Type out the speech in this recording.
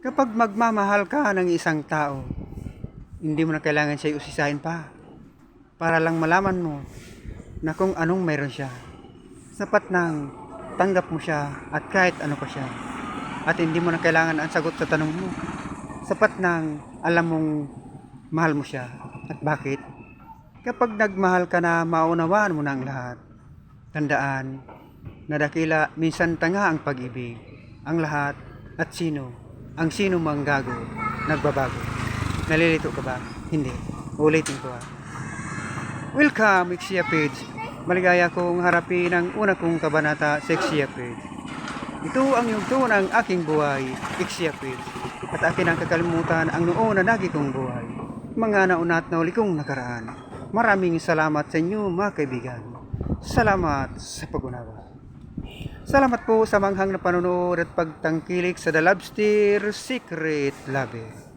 Kapag magmamahal ka ng isang tao, hindi mo na kailangan siya usisahin pa para lang malaman mo na kung anong meron siya. Sapat nang tanggap mo siya at kahit ano pa siya. At hindi mo na kailangan ang sagot sa tanong mo. Sapat nang alam mong mahal mo siya. At bakit? Kapag nagmahal ka na, maunawaan mo na ang lahat. Tandaan na dakila minsan tanga ang pag-ibig. Ang lahat at sino. Ang sino mang gago, nagbabago. Nalilito ka ba? Hindi. Ulitin ko Welcome, Ixia Page. Maligaya kong harapin ang una kong kabanata sa Ixia Page. Ito ang yugto ng aking buhay, Ixia Page. At akin ang kakalimutan ang noon na nagi kong buhay. Mga naunat na uli kong nakaraan. Maraming salamat sa inyo mga kaibigan. Salamat sa pag-unawa. Salamat po sa manghang na panonood at pagtangkilik sa The Lobster Secret Love.